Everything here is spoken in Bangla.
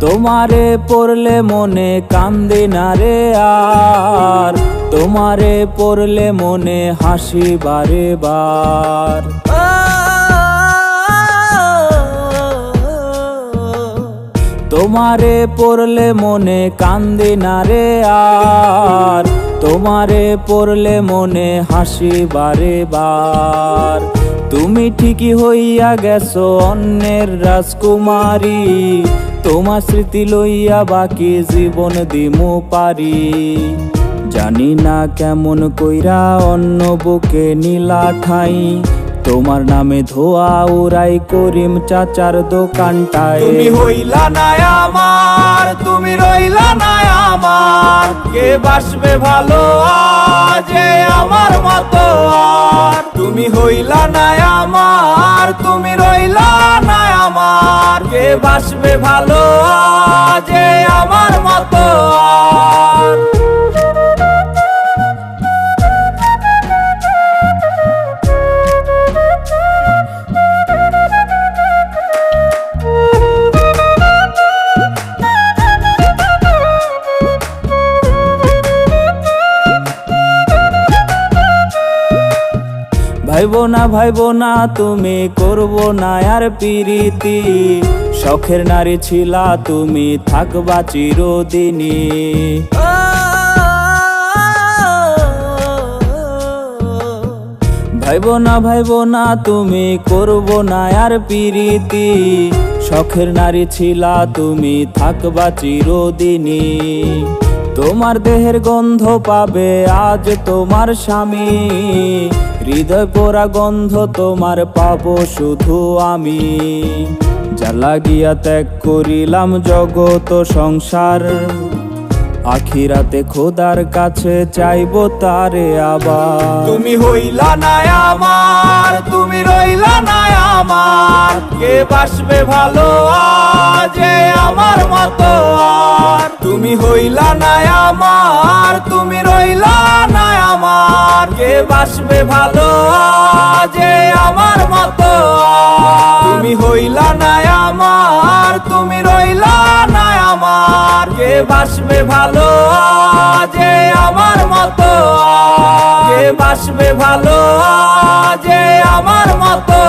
তোমারে পড়লে মনে কান্দে না রে আর, তোমারে পড়লে মনে হাসি বারে বার। তোমারে পড়লে মনে কান্দে না রে আর, তোমারে পড়লে মনে হাসি বারে বার। তুমি ঠিকই হইয়া গেছো অন্যের রাজকুমারী, তোমার স্মৃতি লইয়া বাকি জীবন দিমু পারি। জানি না কেমন কইরা অন্য বুকে নীলা ঠাই, তোমার নামে ধোয়া উড়াই করিম চাচার দোকানটায়। তুমি হইলা না আমার, তুমি রইলা না আমার, কে বাসবে ভালো আজ আমার মতো আর। তুমি হইলা না আমার, তুমি রইলা না আমার, কে বাসবে ভালো আজ আমার মতো আর। ভাইবো না তুমি করবো না আর পিরিতি, শখের নারী ছিলা তুমি থাকবা চিরদিনই। ভাইবো না তুমি করবো না আর পিরিতি, শখের নারী ছিলা তুমি থাকবা চিরদিনই। তোমার দেহের গন্ধ পাবে আজ তোমার স্বামী, হৃদয় পোড়া গন্ধ তোমার পাবো শুধু আমি। যা লাগিয়া ত্যাগ করিলাম জগত সংসার, আখিরাতে খোদার কাছে চাইবো তারে আবার। তুমি হইলা না আমার, তুমি রইলা না আমার, কে বাসবে ভালো আজ আমার মতো আর। তুমি হইলা না আমার, তুমি রইলা না আমার, কে বাসবে ভালো আজ আমার মতো আর। তুমি হইলা না আমার, তুমি রইলা না আমার, কে বাসবে ভালো আজ আমার মতো আর। কে বাসবে ভালো আজ আমার মতো।